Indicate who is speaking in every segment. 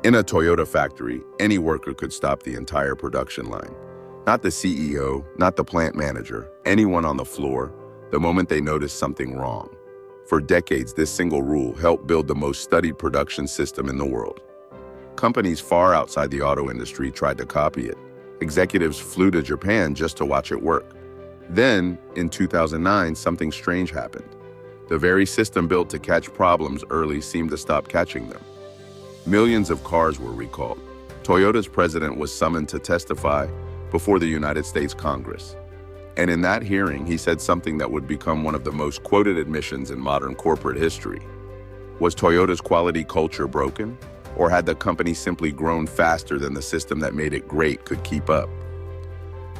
Speaker 1: In a Toyota factory, any worker could stop the entire production line. Not the CEO, not the plant manager, anyone on the floor, the moment they noticed something wrong. For decades, this single rule helped build the most studied production system in the world. Companies far outside the auto industry tried to copy it. Executives flew to Japan just to watch it work. Then, in 2009, something strange happened. The very system built to catch problems early seemed to stop catching them. Millions of cars were recalled. Toyota's president was summoned to testify before the United States Congress. And in that hearing, he said something that would become one of the most quoted admissions in modern corporate history. Was Toyota's quality culture broken? Or had the company simply grown faster than the system that made it great could keep up?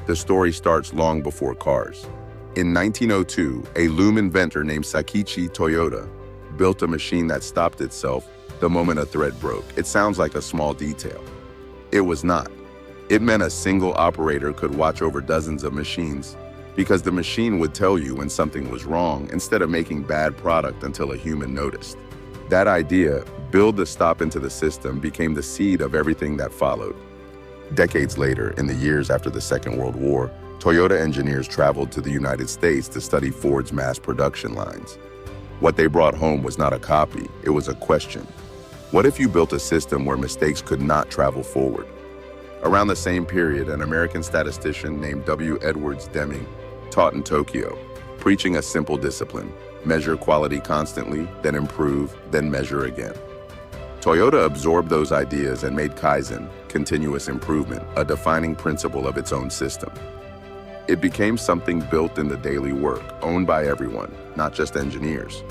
Speaker 1: The story starts long before cars. In 1902, a loom inventor named Sakichi Toyoda built a machine that stopped itself the moment a thread broke. It sounds like a small detail. It was not. It meant a single operator could watch over dozens of machines because the machine would tell you when something was wrong instead of making bad product until a human noticed. That idea, build the stop into the system, became the seed of everything that followed. Decades later, in the years after the Second World War, Toyota engineers traveled to the United States to study Ford's mass production lines. What they brought home was not a copy, it was a question. What if you built a system where mistakes could not travel forward? Around the same period, an American statistician named W. Edwards Deming taught in Tokyo, preaching a simple discipline: measure quality constantly, then improve, then measure again. Toyota absorbed those ideas and made Kaizen, continuous improvement, a defining principle of its own system. It became something built into daily work, owned by everyone, not just engineers.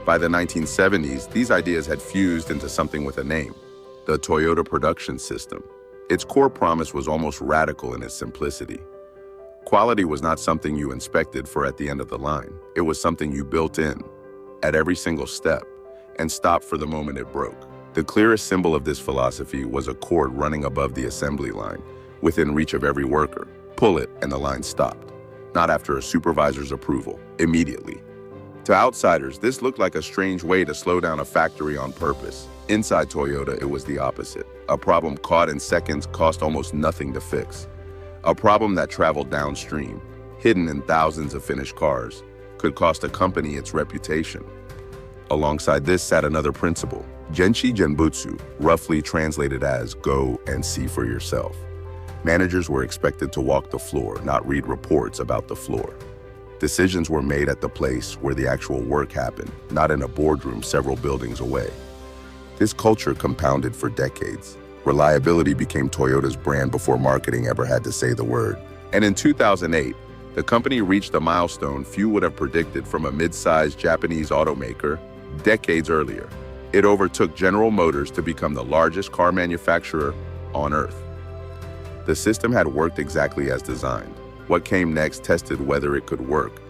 Speaker 1: By the 1970s, these ideas had fused into something with a name: the Toyota Production System. Its core promise was almost radical in its simplicity. Quality was not something you inspected for at the end of the line. It was something you built in, at every single step, and stopped for the moment it broke. The clearest symbol of this philosophy was a cord running above the assembly line, within reach of every worker. Pull it, and the line stopped. Not after a supervisor's approval, immediately. To outsiders, this looked like a strange way to slow down a factory on purpose. Inside Toyota, it was the opposite. A problem caught in seconds cost almost nothing to fix. A problem that traveled downstream, hidden in thousands of finished cars, could cost a company its reputation. Alongside this sat another principle: Genshi Genbutsu, roughly translated as go and see for yourself. Managers were expected to walk the floor, not read reports about the floor. Decisions were made at the place where the actual work happened, not in a boardroom several buildings away. This culture compounded for decades. Reliability became Toyota's brand before marketing ever had to say the word. And in 2008, the company reached a milestone few would have predicted from a mid-sized Japanese automaker decades earlier. It overtook General Motors to become the largest car manufacturer on Earth. The system had worked exactly as designed. What came next tested whether it could work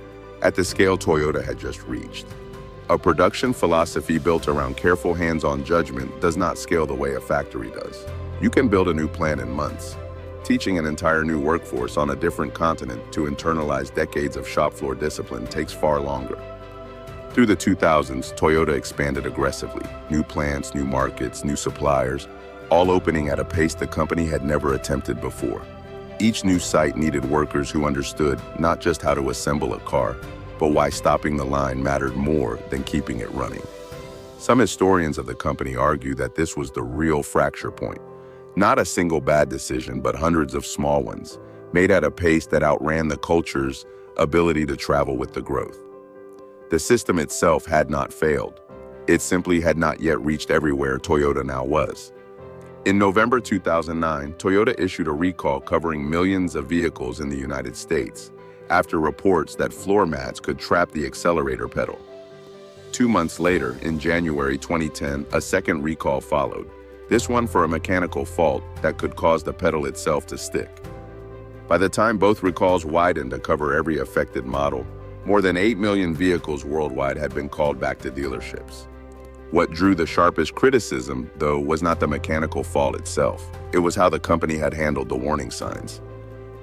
Speaker 1: at the scale Toyota had just reached. A production philosophy built around careful hands-on judgment does not scale the way a factory does. You can build a new plant in months. Teaching an entire new workforce on a different continent to internalize decades of shop floor discipline takes far longer. Through the 2000s, Toyota expanded aggressively. New plants, new markets, new suppliers, all opening at a pace the company had never attempted before. Each new site needed workers who understood not just how to assemble a car, but why stopping the line mattered more than keeping it running. Some historians of the company argue that this was the real fracture point. Not a single bad decision, but hundreds of small ones, made at a pace that outran the culture's ability to travel with the growth. The system itself had not failed. It simply had not yet reached everywhere Toyota now was. In November 2009, Toyota issued a recall covering millions of vehicles in the United States after reports that floor mats could trap the accelerator pedal. 2 months later, in January 2010, a second recall followed, this one for a mechanical fault that could cause the pedal itself to stick. By the time both recalls widened to cover every affected model, more than 8 million vehicles worldwide had been called back to dealerships. What drew the sharpest criticism, though, was not the mechanical fault itself. It was how the company had handled the warning signs.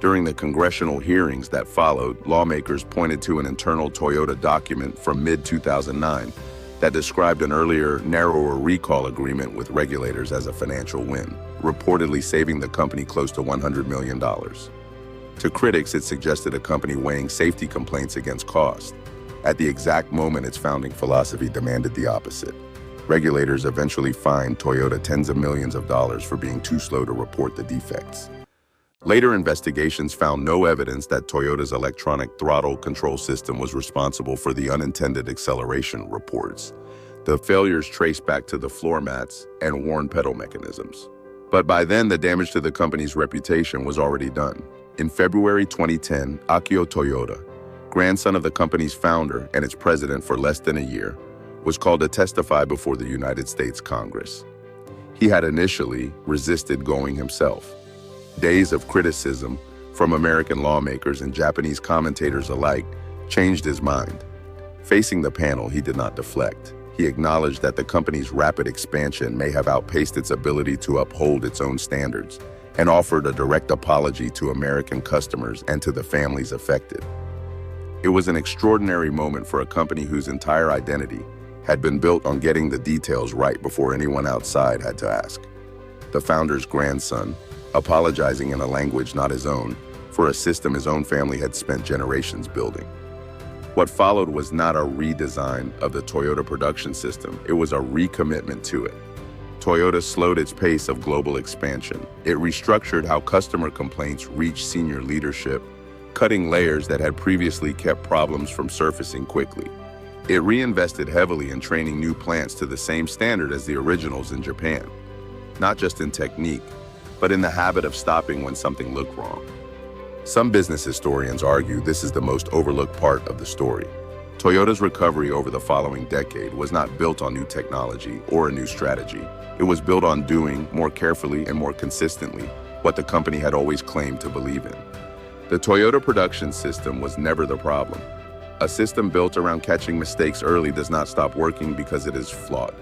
Speaker 1: During the congressional hearings that followed, lawmakers pointed to an internal Toyota document from mid-2009 that described an earlier, narrower recall agreement with regulators as a financial win, reportedly saving the company close to $100 million. To critics, it suggested a company weighing safety complaints against cost, at the exact moment its founding philosophy demanded the opposite. Regulators eventually fined Toyota tens of millions of dollars for being too slow to report the defects. Later investigations found no evidence that Toyota's electronic throttle control system was responsible for the unintended acceleration reports. The failures traced back to the floor mats and worn pedal mechanisms. But by then, the damage to the company's reputation was already done. In February 2010, Akio Toyoda, grandson of the company's founder and its president for less than a year, was called to testify before the United States Congress. He had initially resisted going himself. Days of criticism from American lawmakers and Japanese commentators alike changed his mind. Facing the panel, he did not deflect. He acknowledged that the company's rapid expansion may have outpaced its ability to uphold its own standards, and offered a direct apology to American customers and to the families affected. It was an extraordinary moment for a company whose entire identity had been built on getting the details right before anyone outside had to ask. The founder's grandson, apologizing in a language not his own for a system his own family had spent generations building. What followed was not a redesign of the Toyota production system, it was a recommitment to it. Toyota slowed its pace of global expansion. It restructured how customer complaints reached senior leadership, cutting layers that had previously kept problems from surfacing quickly. It reinvested heavily in training new plants to the same standard as the originals in Japan, not just in technique, but in the habit of stopping when something looked wrong. Some business historians argue this is the most overlooked part of the story. Toyota's recovery over the following decade was not built on new technology or a new strategy. It was built on doing, more carefully and more consistently, what the company had always claimed to believe in. The Toyota production system was never the problem. A system built around catching mistakes early does not stop working because it is flawed.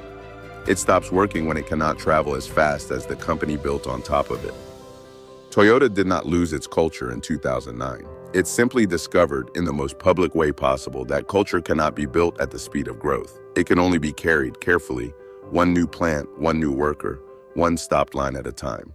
Speaker 1: It stops working when it cannot travel as fast as the company built on top of it. Toyota did not lose its culture in 2009. It simply discovered, in the most public way possible, that culture cannot be built at the speed of growth. It can only be carried carefully, one new plant, one new worker, one stopped line at a time.